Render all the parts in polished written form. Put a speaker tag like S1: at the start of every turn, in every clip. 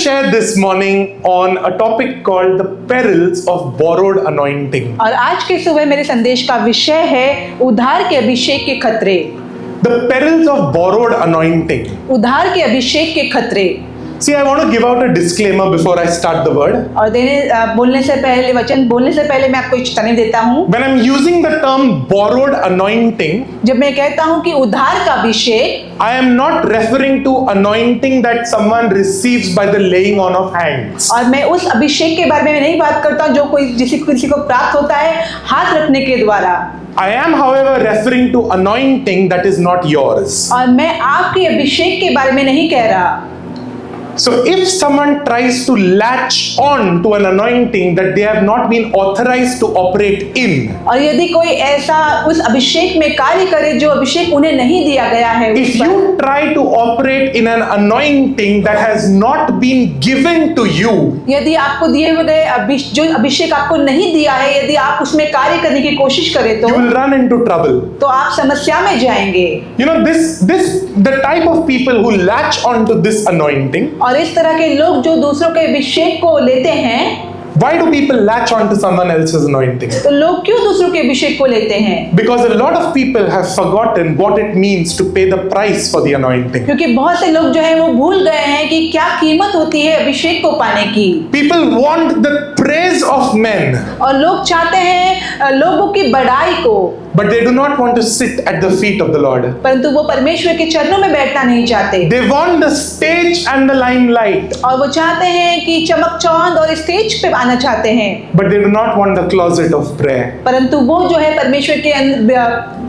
S1: share this morning on a topic called the perils of borrowed anointing.
S2: और आज के सुबह मेरे संदेश का विषय है उधार के अभिषेक के खतरे।
S1: The perils of borrowed anointing.
S2: उधार के अभिषेक के खतरे।
S1: See, I want to give out a disclaimer before I start the word.
S2: और वचन बोलने से पहले मैं आपको एक चेतावनी देता हूँ।
S1: When I'm using the term borrowed anointing,
S2: जब मैं कहता हूँ कि उधार का अभिषेक,
S1: I am not referring to anointing that someone receives by the laying on of hands.
S2: और मैं उस अभिषेक के बारे में नहीं बात करता हूँ जो किसी को प्राप्त होता है हाथ रखने के द्वारा।
S1: I am, however, referring to anointing that is not yours.
S2: और मैं आपके अभिषेक के बारे में नहीं कह रहा।
S1: So if someone tries to latch on to an anointing that they have not been authorized to operate in,
S2: और यदि कोई ऐसा उस अभिषेक में कार्य करे जो अभिषेक उन्हें नहीं दिया गया है,
S1: if you try to operate in an anointing that has not been given to you,
S2: यदि आपको दिए हुए जो अभिषेक आपको नहीं दिया है, यदि आप उसमें कार्य करने की कोशिश करें
S1: you will run into trouble.
S2: तो आप समस्या में जाएंगे।
S1: You know, the type of people who latch on to this anointing,
S2: और इस तरह के लोग जो दूसरों के अभिषेक को लेते हैं,
S1: why do people latch on to someone else's anointing?
S2: तो लोग क्यों दूसरों के अभिषेक को लेते हैं?
S1: Because a lot of people have forgotten what it means to pay the price for the anointing.
S2: क्योंकि बहुत से लोग जो है वो भूल गए हैं कि क्या कीमत होती है अभिषेक को पाने की।
S1: People want the praise of men,
S2: और लोग चाहते हैं लोगों की बड़ाई को,
S1: but they do not want to sit at the feet of the Lord.
S2: परंतु वो परमेश्वर के चरणों में बैठना नहीं चाहते।
S1: They want the stage and the limelight,
S2: और वो चाहते हैं कि चमक चौंध और स्टेज पे आना चाहते हैं,
S1: but they do not want the closet of prayer.
S2: परंतु वो जो है परमेश्वर के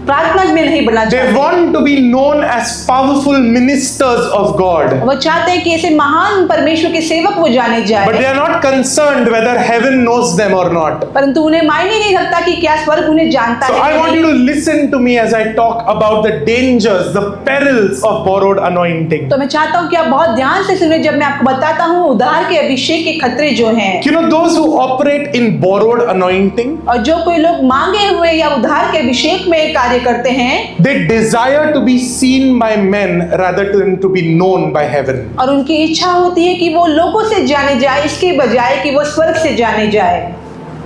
S2: प्रार्थना में नहीं बढ़ना
S1: They
S2: चाहते।
S1: want to be known as powerful ministers of God,
S2: वो चाहते हैं कि ऐसे महान परमेश्वर के सेवक वो जाने जाए,
S1: but they are not concerned whether heaven knows them or not.
S2: परंतु उन्हें मायने नहीं रखता कि क्या स्वर्ग उन्हें जानता
S1: So
S2: है।
S1: I want you to listen to me as I talk about the dangers, the perils of borrowed anointing.
S2: तो मैं चाहता हूँ कि आप बहुत ध्यान से सुने जब मैं आपको बताता हूँ उधार के अभिषेक के खतरे जो हैं।
S1: You know, those who operate in borrowed anointing,
S2: और जो कोई लोग मांगे हुए या उधार के अभिषेक में कार्य करते हैं,
S1: they desire to be seen by men rather than to be known by heaven.
S2: और उनकी इच्छा होती है कि वो लोगों से जाने जाए इसके बजाय कि वो स्वर्ग से जाने जाए।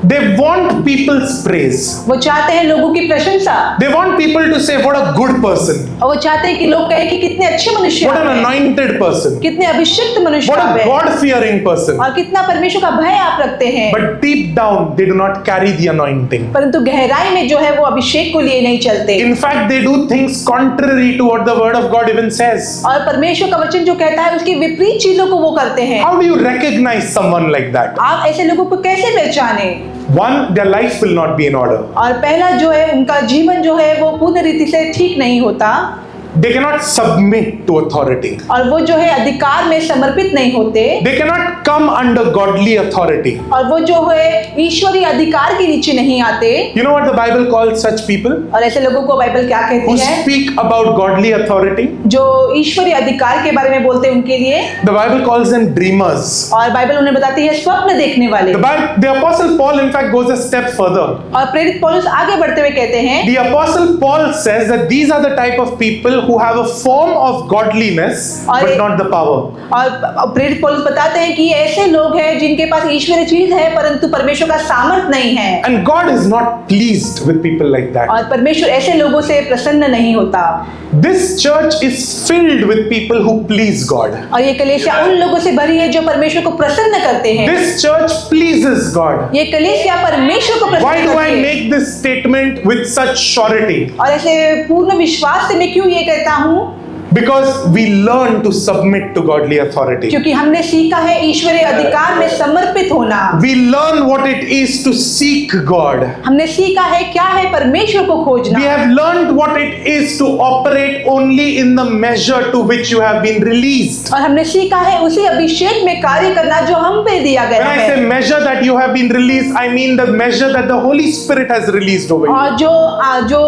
S1: They want people's praise.
S2: वो चाहते हैं लोगों की प्रशंसा,
S1: They want people to say, what a good person,
S2: और वो चाहते हैं कि लोग कहें कि कितने अच्छे मनुष्य
S1: what an
S2: आप हैं,
S1: anointed person,
S2: कितने अभिषिक्त मनुष्य
S1: what
S2: आप
S1: a
S2: हैं,
S1: God-fearing person.
S2: और कितना परमेश्वर का भय आप रखते हैं।
S1: But deep down, they do not carry the anointing.
S2: परंतु गहराई में जो है वो अभिषेक को लिए नहीं चलते।
S1: In fact, they do things contrary to what the word of God even says.
S2: और परमेश्वर का वचन जो कहता है उसकी विपरीत चीजों को वो करते हैं।
S1: How do you recognize someone like that?
S2: आप ऐसे लोगों को कैसे पहचाने?
S1: One, their life will not be in order.
S2: और पहला जो है उनका जीवन जो है वो पूर्ण रीति से ठीक नहीं होता,
S1: They cannot submit to authority.
S2: और वो जो है अधिकार में समर्पित नहीं होते,
S1: They cannot come under godly authority.
S2: और वो जो है ईश्वरीय अधिकार के नीचे नहीं आते।
S1: You know what the Bible calls such people?
S2: और ऐसे लोगों को बाइबल क्या
S1: Who
S2: कहती है?
S1: speak about godly authority?
S2: जो ईश्वरीय अधिकार के बारे में बोलते हैं उनके लिए,
S1: The Bible calls them dreamers.
S2: और बाइबल उन्हें बताती है स्वप्न देखने वाले।
S1: The Apostle Paul, in fact, goes a step further.
S2: और प्रेरित पौलुस आगे बढ़ते हुए कहते हैं,
S1: The Apostle Paul says that these are the type of people who have a form of godliness, but not the power.
S2: और प्रेरित पौलुस बताते हैं कि ऐसे लोग हैं जिनके पास ईश्वरीय चीज है परंतु परमेश्वर का सामर्थ नहीं है।
S1: And God is not pleased with people like that.
S2: और परमेश्वर ऐसे लोगों से प्रसन्न नहीं होता।
S1: This church is filled with people who please God.
S2: और ये कलीसिया उन लोगों से भरी है जो परमेश्वर को प्रसन्न करते हैं।
S1: This church pleases God.
S2: ये कलीसिया परमेश्वर को
S1: Why
S2: प्रसन्न
S1: do I
S2: करती है।
S1: make this statement with such surety?
S2: और ऐसे पूर्ण विश्वास से मैं क्यों ये कहता हूँ?
S1: Because we learn to submit to godly authority.
S2: क्योंकि हमने सीखा है ईश्वरीय अधिकार में समर्पित होना।
S1: We learn what it is to seek God.
S2: हमने सीखा है क्या है परमेश्वर को खोजना।
S1: We have learned what it is to operate only in the measure to which you have been released.
S2: और हमने सीखा है उसी अभिषेक में कार्य करना जो हम पे दिया गया
S1: When I say
S2: है।
S1: measure that you have been released, I mean the measure that the Holy Spirit has released over you.
S2: और जो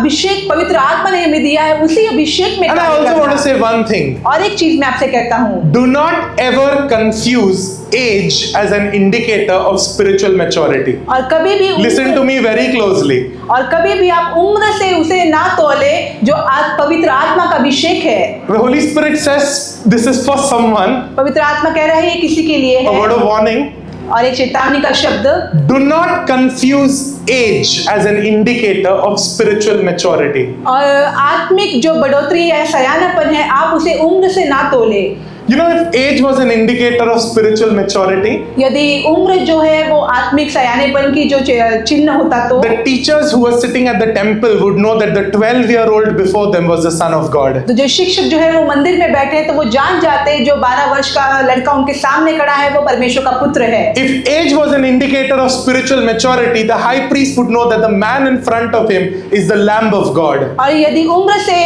S2: अभिषेक पवित्र आत्मा ने हमें दिया है उसी अभिषेक में
S1: And I
S2: कार्य
S1: also want to
S2: करना।
S1: say one thing.
S2: और एक चीज मैं आपसे कहता हूँ,
S1: Do not ever confuse age as an indicator of spiritual maturity.
S2: और कभी भी
S1: Listen to me very closely.
S2: और कभी भी आप उम्र से उसे ना तोले जो आज पवित्र आत्मा का अभिषेक है।
S1: The Holy Spirit says this is for someone,
S2: पवित्र आत्मा कह रहा है ये किसी के लिए
S1: a word
S2: है,
S1: of warning.
S2: और एक चेतावनी का शब्द,
S1: Do not confuse age as an indicator of spiritual maturity.
S2: और आत्मिक जो बढ़ोतरी या सयानापन है आप उसे उम्र से ना तोले।
S1: You know, if age was an indicator of spiritual maturity,
S2: यदि उम्र जो है वो आत्मिक सयानेपन की जो चिन्ह होता तो
S1: the teachers who were sitting at the temple would know that the 12-year-old before them was the Son of God.
S2: तो जो शिक्षक जो है वो मंदिर में बैठे हैं तो वो जान जाते जो 12 वर्ष का लड़का उनके सामने खड़ा है वो परमेश्वर का पुत्र है।
S1: If age was an indicator of spiritual maturity, the high priest would know that the man in front of him is the Lamb of God.
S2: और यदि उम्र से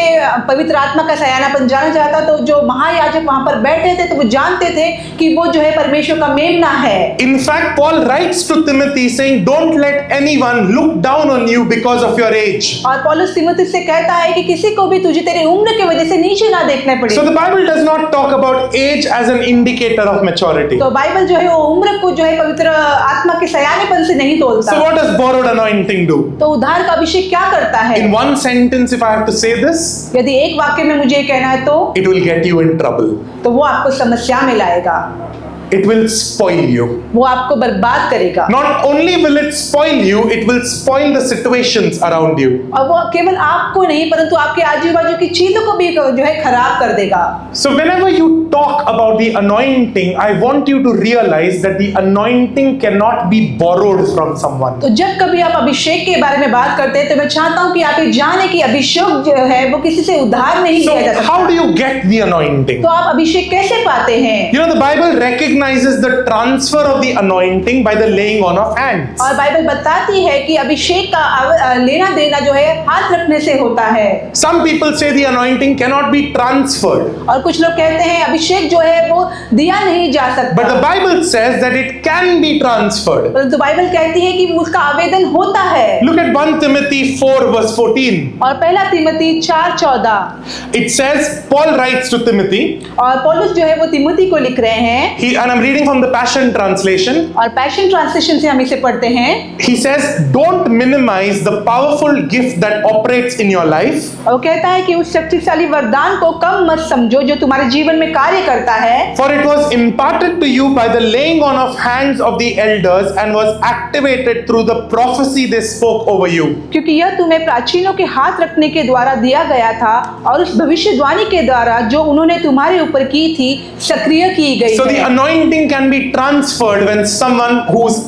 S2: पवित्र आत्मा का सयानापन जाना जाता तो जो महायाजक वहां पर बैठे थे तो वो जानते थे कि वो जो है परमेश्वर का मेमना है।
S1: In fact, Paul writes to Timothy saying, "Don't let anyone look down on you because of your age."
S2: और पौलुस तीमुथियुस से कहता है कि किसी को भी तुझे तेरे उम्र की वजह से नीचे ना देखने पड़े।
S1: So the Bible does not talk about age as an indicator of maturity.
S2: तो बाइबल जो है वो उम्र को जो है पवित्र आत्मा के सयानेपन से नहीं तोलता।
S1: So what does borrowed anointing do?
S2: तो उद्धार का अभिषेक क्या करता है?
S1: In one sentence, if I have to say this,
S2: यदि एक वाक्य में मुझे कहना है तो
S1: it will get you in trouble.
S2: तो वो आपको समस्या में लाएगा,
S1: It will spoil you.
S2: वो आपको बर्बाद करेगा।
S1: Not only will it spoil you, it will spoil the situations around you.
S2: और वो केवल आपको नहीं परंतु आपके आजू बाजू की चीजों को भी जो है खराब कर देगा।
S1: So whenever you talk about the anointing, I want you to realize that the anointing cannot be borrowed from someone.
S2: तो जब कभी आप अभिषेक के बारे में बात करते हैं तो मैं चाहता हूँ कि आप ये जाने कि अभिषेक जो है वो किसी से उधार नहीं
S1: So
S2: लिया जा सकता।
S1: how do you get the anointing?
S2: तो आप अभिषेक कैसे पाते हैं?
S1: You know, the Bible recognizes the transfer of the anointing by the laying on of hands.
S2: और बाइबल बताती है कि अभिषेक का लेना देना जो है हाथ रखने से होता है।
S1: Some people say the anointing cannot be transferred,
S2: और कुछ लोग कहते हैं अभिषेक जो है वो दिया नहीं जा सकता।
S1: but the Bible says that it can be transferred.
S2: परंतु बाइबल कहती है कि उसका आवेदन होता है।
S1: Look at 1 Timothy 4 verse 14.
S2: और पहला Timothy 4:14
S1: It says, Paul writes to Timothy,
S2: और पौलुस जो है वो तिमोथी को लिख रहे हैं,
S1: and I'm reading from the Passion Translation.
S2: और पैशन ट्रांसलेशन से हम इसे पढ़ते हैं।
S1: He says, don't minimize the powerful gift that operates in your life,
S2: और वो कहता है कि उस शक्तिशाली वरदान को कम मत समझो जो तुम्हारे जीवन में कार्य करता है,
S1: for it was imparted to you by the laying on of hands of the elders and was activated through the prophecy they spoke over you.
S2: क्योंकि यह तुम्हें प्राचीनों के हाथ रखने के द्वारा दिया गया था और उस भविष्यवाणी के द्वारा जो उन्होंने तुम्हारे ऊपर की थी सक्रिय की गई
S1: So the
S2: है।
S1: anointing can be transferred when someone who's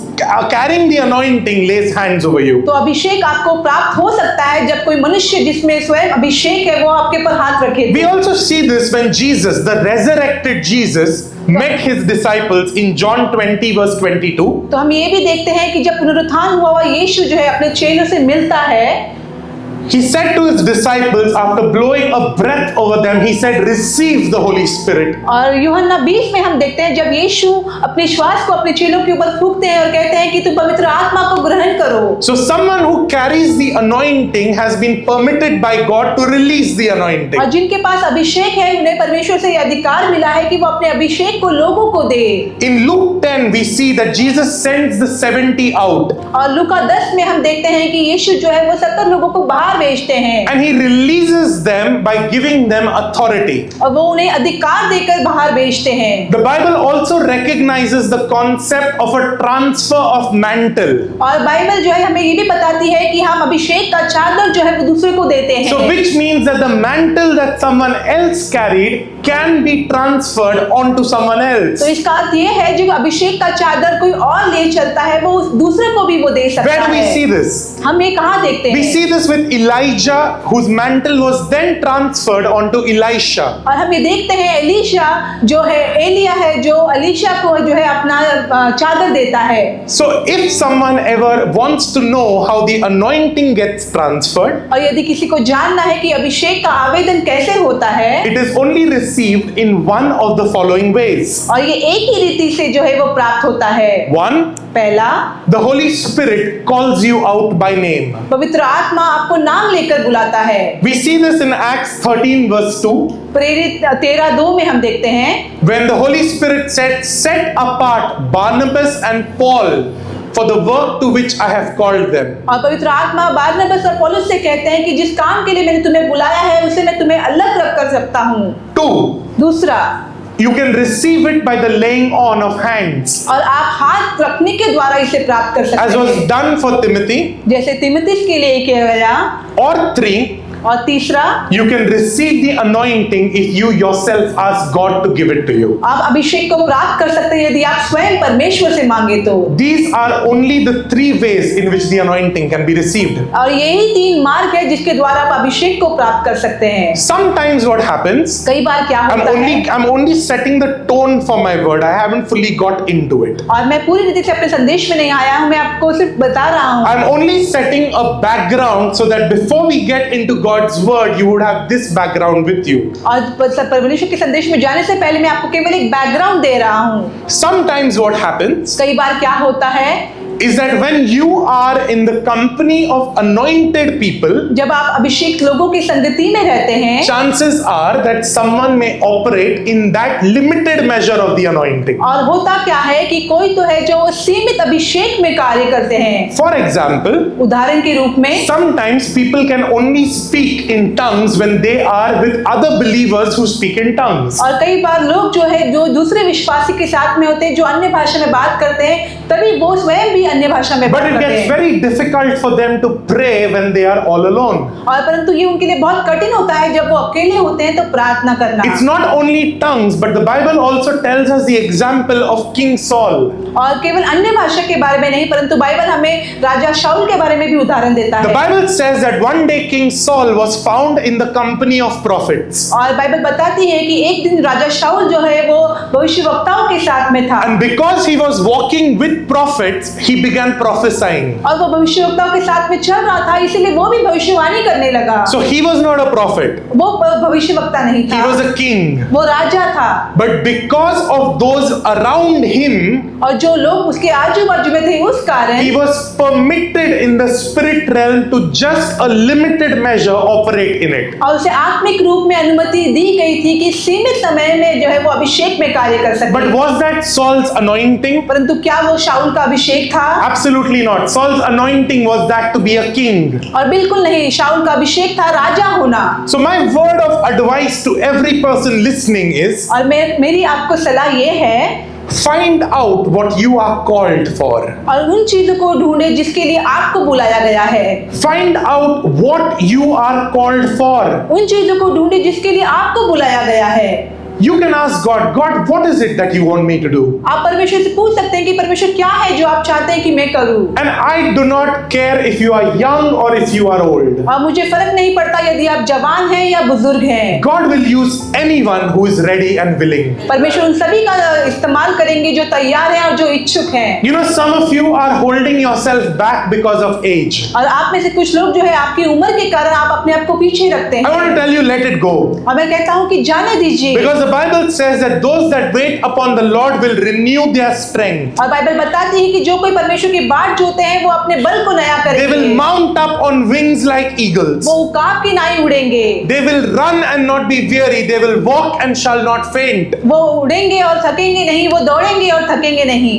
S1: carrying the anointing lays hands over you.
S2: तो अभिषेक आपको प्राप्त हो सकता है जब कोई मनुष्य जिसमें स्वयं अभिषेक है वो आपके पर हाथ रखे।
S1: We also see this when Jesus, the resurrected Jesus, met his disciples in John 20 verse 22.
S2: तो हम ये भी देखते हैं कि जब पुनरुत्थान हुआ हुआ यीशु जो है अपने चेलों से मिलता है,
S1: He said to his disciples after blowing a breath over them, he said, receive the Holy Spirit.
S2: और यूहन्ना 20 में हम देखते हैं जब यीशु अपने श्वास को अपने चेलों के ऊपर फूंकते हैं और कहते हैं कि तुम पवित्र आत्मा को ग्रहण करो।
S1: So someone who carries the anointing has been permitted by God to release the anointing.
S2: और जिनके पास अभिषेक है उन्हें परमेश्वर से यह अधिकार मिला है कि वो अपने अभिषेक को लोगों को दे।
S1: In Luke 10 we see that Jesus sends the 70 out
S2: और लूका 10 में हम देखते हैं कि यीशु जो है वो 70 लोगों को बाहर भेजते हैं
S1: and he releases them by giving them authority.
S2: और वो उन्हें अधिकार देकर बाहर भेजते हैं।
S1: The Bible also recognizes the concept of a transfer of mantle.
S2: और बाइबल जो है हमें ये भी बताती है कि हम अभिषेक का चादर जो है वो दूसरे को देते हैं।
S1: So which means that the mantle that someone else carried can be transferred onto someone else.
S2: तो इसका अर्थ ये है जो अभिषेक का चादर कोई और ले चलता है वो दूसरे को भी वो दे सकता
S1: Where do we
S2: है।
S1: see this?
S2: हम ये कहाँ देखते
S1: We
S2: हैं?
S1: see this with Elijah, whose mantle was then transferred onto Elisha.
S2: और हम ये देखते हैं एलीशा जो है एलिया है जो एलीशा को जो है अपना चादर देता है।
S1: So if someone ever wants to know how the anointing gets transferred,
S2: और यदि किसी को जानना है कि अभिषेक का आवेदन कैसे होता है,
S1: it is only received in one of the following ways.
S2: और ये एक ही रीति से जो है वो प्राप्त होता है।
S1: One,
S2: पहला,
S1: the Holy Spirit calls you out by name.
S2: पवित्र आत्मा आपको नाम लेकर बुलाता है।
S1: We see this in Acts 13 verse 2.
S2: प्रेरित 13:2 में हम देखते हैं
S1: When the Holy Spirit said, set apart Barnabas and Paul for the work to which I have called them.
S2: और पवित्र आत्मा बारनबास और पौलुस से कहते हैं कि जिस काम के लिए मैंने तुम्हें बुलाया है उसे मैं तुम्हें अलग कर सकता हूँ।
S1: 2,
S2: दूसरा,
S1: you can receive it by the laying on of hands,
S2: और आप हाथ रखने के द्वारा इसे प्राप्त कर
S1: as
S2: सकते
S1: was
S2: हैं,
S1: done for Timothy.
S2: जैसे तिमुथियुस के लिए किया गया।
S1: Or 3,
S2: और तीसरा,
S1: you can receive the anointing if you yourself ask God to give it to you.
S2: आप अभिषेक को प्राप्त कर सकते हैं यदि आप स्वयं परमेश्वर से मांगे तो।
S1: These are only the 3 ways in which the anointing can be received.
S2: और यही 3 मार्ग है जिसके द्वारा आप अभिषेक को प्राप्त कर सकते हैं।
S1: Sometimes what happens,
S2: कई बार क्या होता है,
S1: I'm only setting the tone for my word. I haven't fully got into it.
S2: और मैं पूरी रीति से अपने संदेश में नहीं आया हूँ, मैं आपको सिर्फ बता रहा हूँ।
S1: I'm only setting a background so that before we get into God's word, you would have this background with you.
S2: और परमेश्वर के संदेश में जाने से पहले मैं आपको केवल एक बैकग्राउंड दे रहा हूँ।
S1: Sometimes what happens
S2: कई बार क्या होता है,
S1: is that when you are in the company of anointed people,
S2: जब आप अभिषेक लोगों की संगति में रहते हैं,
S1: chances are that someone may operate in that limited measure of the anointing.
S2: और होता क्या है कि कोई तो है जो सीमित अभिषेक में कार्य करते हैं।
S1: For example,
S2: उदाहरण के रूप में
S1: sometimes people can only speak in tongues when they are with other believers who speak in tongues.
S2: और कई बार लोग जो है जो दूसरे विश्वासी के साथ में होते हैं, जो अन्य भाषा में बात करते हैं, तभी वो स्वयं भी अन्य भाषा में
S1: But
S2: बात
S1: it
S2: करते
S1: gets
S2: हैं।
S1: very difficult for them to pray when they are all alone.
S2: और परंतु ये उनके लिए बहुत कठिन होता है जब वो अकेले होते हैं तो प्रार्थना करना।
S1: It's not only tongues, but the Bible also tells us the example of King Saul.
S2: और केवल अन्य भाषा के बारे में नहीं, परंतु बाइबल हमें राजा शाऊल के बारे में भी उदाहरण देता
S1: The
S2: है।
S1: Bible says that one day King Saul was found in the company of prophets.
S2: और बाइबल बताती है कि एक दिन राजा शाऊल जो है वो भविष्यवक्ताओं के साथ में था,
S1: And because he was walking with prophets, he began prophesying.
S2: और वो भविष्यवक्ताओं के साथ में चल रहा था, इसीलिए वो भी भविष्यवाणी करने लगा।
S1: So he was not a prophet,
S2: वो भविष्यवक्ता नहीं
S1: he
S2: था,
S1: was a king.
S2: वो राजा था।
S1: But because of those around him,
S2: और जो लोग उसके आजू बाजू में थे उस कारण
S1: he was permitted in the spirit realm to just a limited measure operate in it.
S2: और उसे आत्मिक रूप में अनुमति दी गई थी कि सीमित समय में जो है वो अभिषेक में कार्य कर
S1: But
S2: सके।
S1: was that Saul's anointing?
S2: परंतु क्या वो शाऊल का अभिषेक था?
S1: Absolutely not. Saul's anointing was that to be a king.
S2: और बिल्कुल नहीं, शाऊल का अभिषेक था राजा होना।
S1: So my word of advice to every person listening is,
S2: और मेरी आपको सलाह ये है,
S1: find out what you are called for.
S2: और उन चीजों को ढूंढे जिसके लिए आपको बुलाया गया है।
S1: Find out what you are called for.
S2: उन चीजों को ढूंढे जिसके लिए आपको बुलाया गया है।
S1: You can ask God, God, what is it that you want me to do?
S2: आप परमेश्वर से पूछ सकते हैं कि परमेश्वर क्या है जो आप चाहते हैं कि मैं करूं।
S1: And I do not care if you are young or if you are old.
S2: और मुझे फर्क नहीं पड़ता यदि आप जवान हैं या बुजुर्ग हैं।
S1: God will use anyone who is ready and willing.
S2: परमेश्वर उन सभी का इस्तेमाल करेंगे जो तैयार हैं और जो इच्छुक हैं।
S1: You know, some of you are holding yourself back because of age.
S2: और आप में से कुछ लोग जो है आपकी उम्र के कारण आप अपने आप को पीछे रखते
S1: I want
S2: हैं।
S1: to tell you, let it go.
S2: और मैं कहता हूँ कि जाने दीजिए,
S1: Because the Bible says that those that wait upon the Lord will renew their strength.
S2: और बाइबल बताती है कि जो कोई परमेश्वर की बाट जोते हैं वो अपने बल को नया
S1: They will
S2: करेंगे,
S1: mount up on wings like eagles.
S2: वो उकाब की नाई उड़ेंगे,
S1: They will run and not be weary. They will walk and shall not faint.
S2: वो उड़ेंगे और थकेंगे नहीं, वो दौड़ेंगे और थकेंगे नहीं।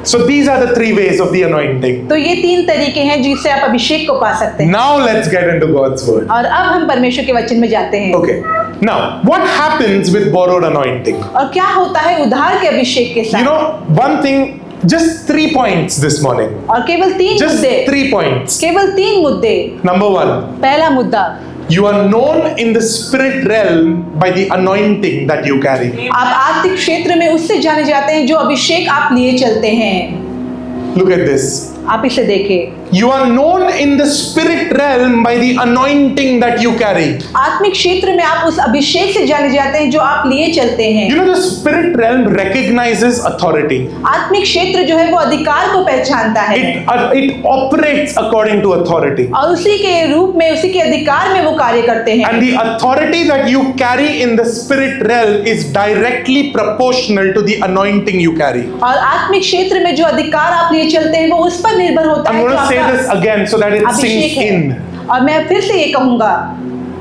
S1: So these are the 3 ways of the anointing.
S2: तो ये 3 तरीके हैं जिससे आप अभिषेक को पा सकते हैं।
S1: Now let's get into God's word.
S2: और अब हम परमेश्वर के वचन में जाते हैं।
S1: Okay. Now, what happens with borrowed anointing?
S2: और क्या होता है उधार के अभिषेक के
S1: You
S2: साथ?
S1: know, one thing, just 3 points this morning.
S2: और केवल 3
S1: Just
S2: मुद्दे,
S1: 3 points.
S2: केवल 3 मुद्दे।
S1: Number 1,
S2: पहला मुद्दा,
S1: you are known in the spirit realm by the anointing that you carry.
S2: आप आर्थिक क्षेत्र में उससे जाने जाते हैं जो अभिषेक आप लिए चलते हैं।
S1: Look at this.
S2: आप इसे देखें,
S1: You are known in the spirit realm by the anointing that you carry.
S2: आत्मिक क्षेत्र में आप उस अभिषेक से जाने जाते हैं जो आप लिए चलते हैं।
S1: You know, the spirit realm recognizes authority.
S2: आत्मिक क्षेत्र जो है वो अधिकार को पहचानता है
S1: It operates according to authority.
S2: और उसी के रूप में, उसी के अधिकार में वो कार्य करते हैं।
S1: And the authority that you carry in the spirit realm is directly proportional to the anointing you carry.
S2: और आत्मिक क्षेत्र में जो अधिकार आप लिए चलते हैं वो उस पर निर्भर होता
S1: I'm
S2: है
S1: going
S2: जो
S1: to say
S2: आपका
S1: this again so that it
S2: Abhishek
S1: sinks
S2: है।
S1: in.
S2: और मैं फिर से ये कहूंगा,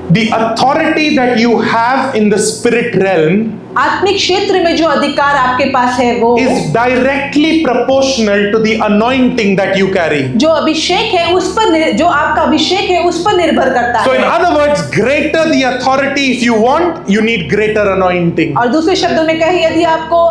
S1: The authority that you have in the spirit realm
S2: आत्मिक क्षेत्र में जो अधिकार आपके पास है वो
S1: is directly proportional to the anointing that you carry.
S2: जो अभिषेक है उस पर जो आपका अभिषेक है उस पर निर्भर करता
S1: So in
S2: है।
S1: other words, greater the authority, if you want, you need greater anointing.
S2: और दूसरे शब्दों में कहें, यदि आपको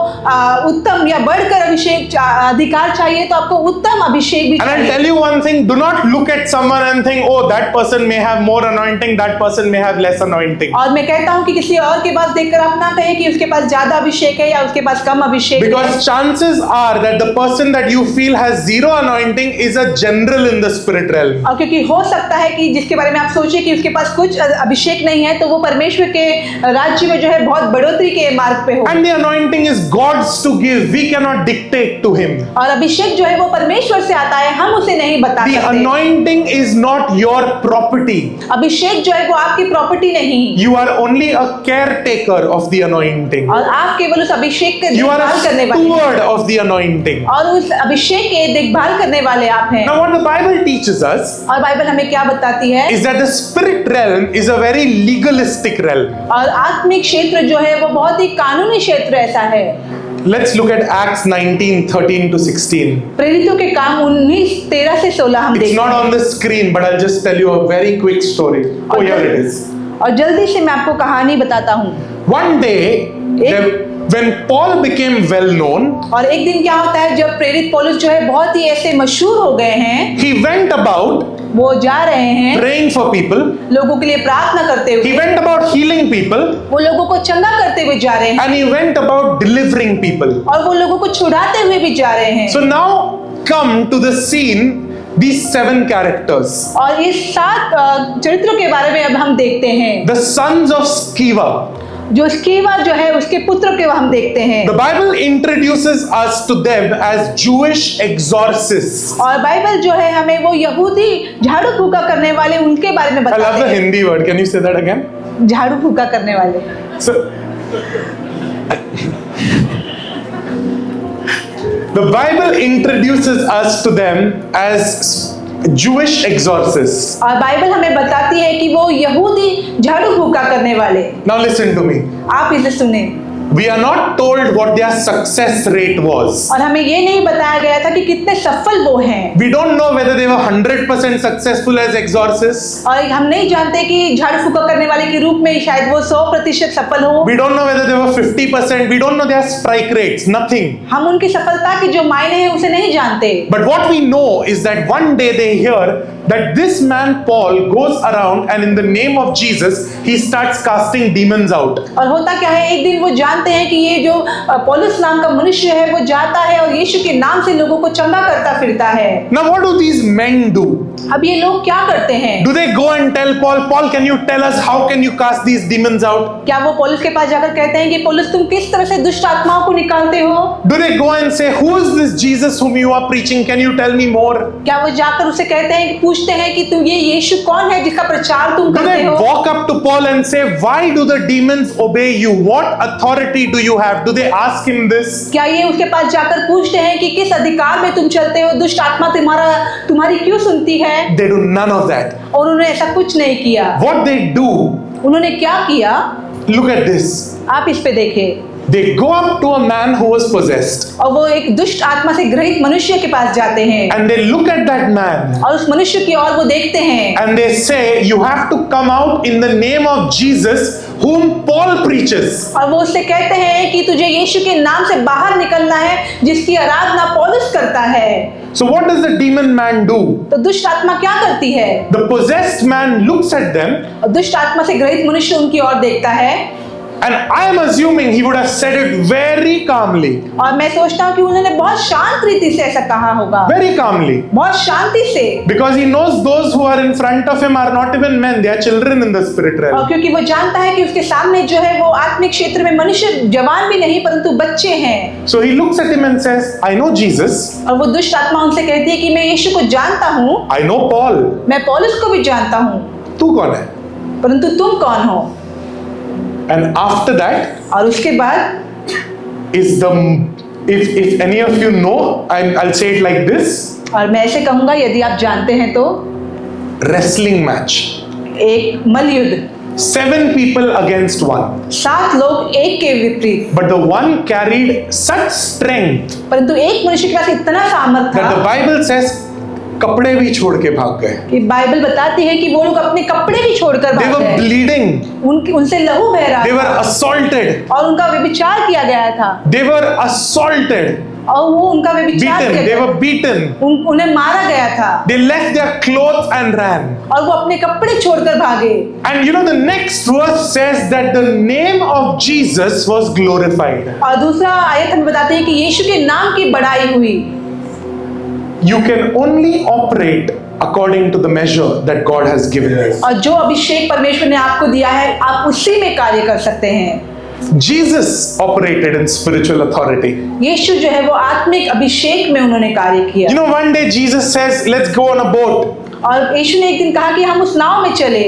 S2: उत्तम या बढ़कर अधिकार चाहिए तो आपको उत्तम अभिषेक भी
S1: And I'll
S2: चाहिए।
S1: tell you one thing, do not look at someone and think, oh, that person may have more anointing, that person may have less anointing.
S2: और मैं कहता हूं कि किसी और के पास देखकर आप ना कहें कि उसके पास ज्यादा अभिषेक है या उसके पास कम अभिषेक है।
S1: Because chances are that the person that you feel has zero anointing is a general in the spirit realm.
S2: और क्योंकि हो सकता है कि जिसके बारे में आप सोचिए कि उसके पास कुछ अभिषेक नहीं है तो वो परमेश्वर के राज्य में जो है बहुत बढ़ोतरी के मार्ग पे हो।
S1: And the anointing is God's to give. We cannot dictate to him.
S2: और अभिषेक जो है वो परमेश्वर से आता है, हम उसे नहीं बता
S1: The
S2: सकते।
S1: anointing is not your property.
S2: अभिषेक जो है वो आपकी प्रॉपर्टी नहीं,
S1: You are only a caretaker of the anointing.
S2: और आप केवल उस अभिषेक के
S1: You are
S2: देखभाल
S1: a
S2: करने वाले हैं।
S1: steward of the anointing.
S2: और उस अभिषेक के देखभाल करने वाले आप हैं।
S1: Now, what the Bible teaches us
S2: और बाइबल हमें क्या बताती है?
S1: is that the spirit realm is a very legalistic realm.
S2: और आत्मिक क्षेत्र जो है वो बहुत ही कानूनी क्षेत्र ऐसा है।
S1: Let's look at Acts 19:13 to 16.
S2: प्रेरितों के काम 19:13 से 16 हम
S1: It's
S2: देखते
S1: not
S2: हैं।
S1: on the screen, but I'll just tell you a very quick story. Oh, here it is.
S2: और जल्दी से मैं आपको कहानी बताता हूँ।
S1: One day, when Paul became well known,
S2: और एक दिन क्या होता है, जब प्रेरित पौलुस जो है बहुत ही ऐसे मशहूर हो गए हैं,
S1: he went about
S2: वो जा रहे हैं
S1: praying for people.
S2: लोगों के लिए प्रार्थना करते
S1: He
S2: हुए,
S1: went about healing people,
S2: वो लोगों को चंगा करते हुए जा रहे हैं,
S1: and he went about delivering people.
S2: और वो लोगों को छुड़ाते हुए भी जा रहे हैं।
S1: So now come to the scene these 7 characters.
S2: और इस 7 चरित्रों के बारे में अब हम देखते हैं।
S1: The sons of Sceva.
S2: जो स्कीवा जो है उसके पुत्र के हम देखते हैं।
S1: The Bible introduces us to them as Jewish exorcists.
S2: और बाइबल जो है हमें वो यहूदी झाड़ू फूका करने वाले उनके बारे में
S1: I love
S2: बताते
S1: the
S2: हैं।
S1: Hindi word. Can you say that again?
S2: झाड़ू फूका करने वाले।
S1: So, the Bible introduces us to them as Jewish exorcists.
S2: और बाइबल हमें बताती है कि वो यहूदी झाड़ू फूका करने वाले।
S1: Now listen to me.
S2: आप इसे सुने।
S1: We are not told what their success rate was.
S2: और हमें ये नहीं बताया गया था कि कितने सफल वो हैं।
S1: We don't know whether they were 100% successful as exorcists.
S2: और हम नहीं जानते कि झाड़ू फूका करने वाले के रूप में शायद वो 100% सफल हो।
S1: We don't know whether they were 50%. We don't know their strike rates. Nothing.
S2: हम उनकी सफलता के जो मायने हैं उसे नहीं जानते।
S1: But what we know is that one day they hear that this man Paul goes around and in the name of Jesus he starts casting demons out.
S2: और होता क्या है, एक दिन वो जानते हैं कि ये जो पौलुस नाम का मनुष्य है वो जाता है और यीशु के नाम से लोगों को चंगा करता फिरता है।
S1: Now what do these men do?
S2: अब ये लोग क्या करते हैं?
S1: Do they go and tell Paul, Paul, can you tell us how can you cast these demons out?
S2: क्या वो पौलुस के पास जाकर कहते हैं कि पौलुस तुम किस तरह से दुष्ट आत्माओं को निकालते हो?
S1: Do they go and say, who is this Jesus whom you are preaching? Can you tell me more?
S2: क्या वो जाकर उसे कहते हैं कि पूछते हैं कि तुम ये यीशु कौन है जिसका प्रचार तुम
S1: Do
S2: करते
S1: they
S2: हो?
S1: walk up to Paul and say, why do the demons obey you? What authority do you have? Do they ask him this?
S2: क्या ये उसके पास जाकर पूछते हैं कि किस अधिकार में तुम चलते हो, दुष्ट आत्मा तुम्हारी क्यों सुनती है?
S1: They do none of that.
S2: और उन्होंने ऐसा कुछ नहीं किया।
S1: What they do,
S2: उन्होंने क्या किया?
S1: look at this.
S2: आप इस पे देखें।
S1: They go up to a man who was possessed
S2: और वो एक दुष्ट आत्मा से ग्रहित मनुष्य के पास जाते हैं
S1: and they look at that man
S2: और उस मनुष्य की ओर वो देखते हैं
S1: and they say, you have to come out in the name of Jesus whom Paul preaches.
S2: और वो उससे कहते हैं कि तुझे यीशु के नाम से बाहर निकलना है जिसकी आराधना पौलुस करता है।
S1: So what does the demon man do?
S2: तो दुष्ट आत्मा क्या करती है?
S1: The possessed man looks at them
S2: और दुष्ट आत्मा से ग्रहित मनुष्य उनकी ओर देखता है
S1: and I am assuming he would have said it very calmly.
S2: और मैं सोचता हूँ कि उन्होंने बहुत शांत रीति से ऐसा कहा होगा,
S1: Very calmly.
S2: बहुत शांति से,
S1: Because he knows those who are in front of him are not even men, they are children in the spirit realm.
S2: और क्योंकि वो जानता है कि उसके सामने जो है वो आत्मिक क्षेत्र में मनुष्य जवान भी नहीं परंतु बच्चे हैं।
S1: So he looks at him and says, I know Jesus,
S2: और वो दुष्ट आत्मा उनसे कहती है कि मैं यीशु को जानता हूँ,
S1: I know Paul.
S2: मैं पौलुस को भी जानता हूँ,
S1: तू कौन है?
S2: परंतु तुम कौन हो?
S1: And after that,
S2: और उसके बाद
S1: is the if any of you know, I'll say it like this,
S2: और मैं ऐसे कहूंगा यदि आप जानते हैं तो
S1: wrestling match.
S2: एक मल्लयुद्ध,
S1: 7 people against 1.
S2: 7 लोग एक के विपरीत,
S1: But the one carried such strength
S2: परंतु एक मनुष्य के पास इतना सामर्थ
S1: that the
S2: था
S1: Bible says कपड़े भी छोड़ के भाग गए।
S2: कि बाइबल बताती है कि वो लोग अपने कपड़े भी छोड़कर
S1: They
S2: भाग
S1: were
S2: गए।
S1: bleeding.
S2: उनसे लहू बह रहा
S1: They were
S2: था
S1: assaulted.
S2: और उनका व्यभिचार किया गया था
S1: They were assaulted.
S2: और वो उनका व्यभिचार
S1: Beaten.
S2: किया
S1: They
S2: गया
S1: were beaten.
S2: उन्हें मारा गया था
S1: They left their clothes and ran.
S2: और वो अपने कपड़े छोड़कर भागे।
S1: And you know, the next verse says that the name of Jesus was glorified.
S2: और दूसरा आयत हमें बताते हैं कि यीशु के नाम की बड़ाई हुई।
S1: You can only operate according to the measure that God has given you.
S2: और जो अभिषेक परमेश्वर ने आपको दिया है आप उसी में कार्य कर सकते हैं।
S1: Jesus operated in spiritual authority.
S2: यीशु जो है वो आत्मिक अभिषेक में उन्होंने कार्य किया।
S1: You know, one day Jesus says, let's go on a boat.
S2: और यीशु ने एक दिन कहा कि हम उस नाव में चले।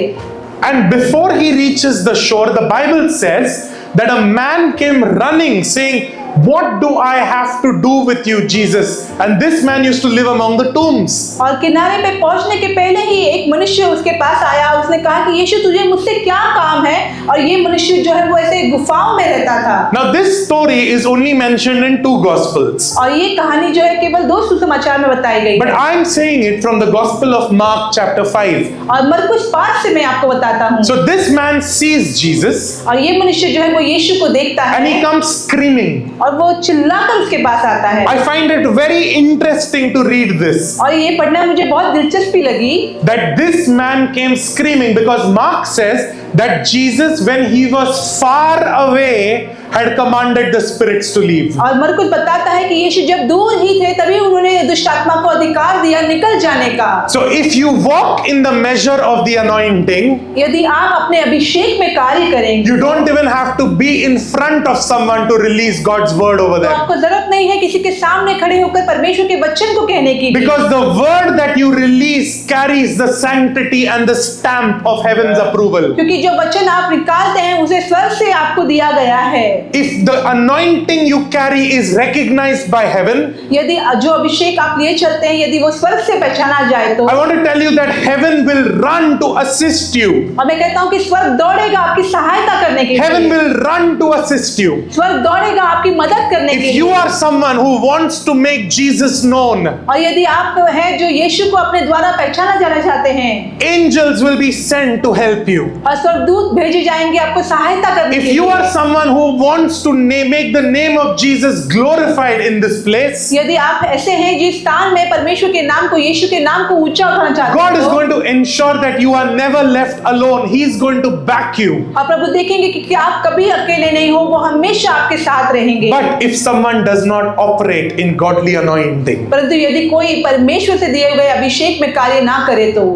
S1: And before he reaches the shore, the Bible says that a man came running saying, what do I have to do with you, Jesus? And this man used to live among the tombs.
S2: और किनारे पे पहुंचने के पहले ही एक मनुष्य उसके पास आया। उसने कहा कि यीशु तुझे मुझसे क्या काम है? और ये मनुष्य जो है वो ऐसे गुफाओं में रहता था।
S1: Now this story is only mentioned in 2 Gospels.
S2: और ये कहानी जो है केवल 2 सुसमाचार में बताई गई
S1: But
S2: है।
S1: I'm saying it from the Gospel of Mark chapter 5.
S2: और मरकुस 5 से मैं आपको बताता हूँ।
S1: So this man sees Jesus
S2: और ये मनुष्य जो है वो यीशु को देखता
S1: and he
S2: है
S1: comes screaming.
S2: और वो चिल्लाकर उसके पास आता है।
S1: I find it very interesting to read this.
S2: और ये पढ़ना मुझे बहुत दिलचस्पी लगी
S1: That this man came screaming because Mark says that Jesus, when he was far away, had commanded the spirits to leave.
S2: और मरकुस बताता है कि यीशु जब दूर ही थे तभी उन्होंने दुष्ट आत्मा को अधिकार दिया निकल जाने का।
S1: So if you walk in the measure of the anointing,
S2: यदि आप अपने अभिषेक में कार्य करेंगे
S1: you don't even have to be in front of someone to release God's word over
S2: तो
S1: them.
S2: आपको जरूरत नहीं है किसी के सामने खड़े होकर परमेश्वर के वचन को कहने की।
S1: Because the word that you release carries the sanctity and the stamp of heaven's approval.
S2: क्योंकि जो वचन आप निकालते हैं उसे स्वर्ग से आपको दिया गया है।
S1: If the anointing you carry is recognized by heaven,
S2: यदि जो अभिषेक आप लिए चलते हैं यदि वो स्वर्ग से पहचाना जाए तो
S1: I want to tell you that heaven will run to assist you.
S2: और मैं कहता हूँ कि स्वर्ग दौड़ेगा आपकी सहायता करने के
S1: Heaven
S2: लिए।
S1: will run to assist you.
S2: स्वर्ग दौड़ेगा आपकी मदद करने के
S1: If you
S2: लिए।
S1: are someone who wants to make Jesus known,
S2: और यदि आप हैं जो यीशु को अपने द्वारा पहचाना जाना चाहते हैं
S1: angels will be sent to help you.
S2: और स्वर्गदूत भेजे जाएंगे आपको सहायता करने
S1: If
S2: के
S1: you
S2: लिए।
S1: are someone who wants to make the name of Jesus glorified in this place,
S2: यदि आप ऐसे हैं जिस स्थान में परमेश्वर के नाम को यीशु के नाम को ऊंचा उठाना चाहते
S1: God is
S2: हो
S1: going to ensure that you are never left alone. He is going to back you.
S2: और प्रभु देखेंगे कि आप कभी अकेले नहीं हो, वो हमेशा आपके साथ रहेंगे।
S1: But if someone does not operate in godly anointing,
S2: परंतु यदि कोई परमेश्वर से दिए हुए अभिषेक में कार्य ना करे तो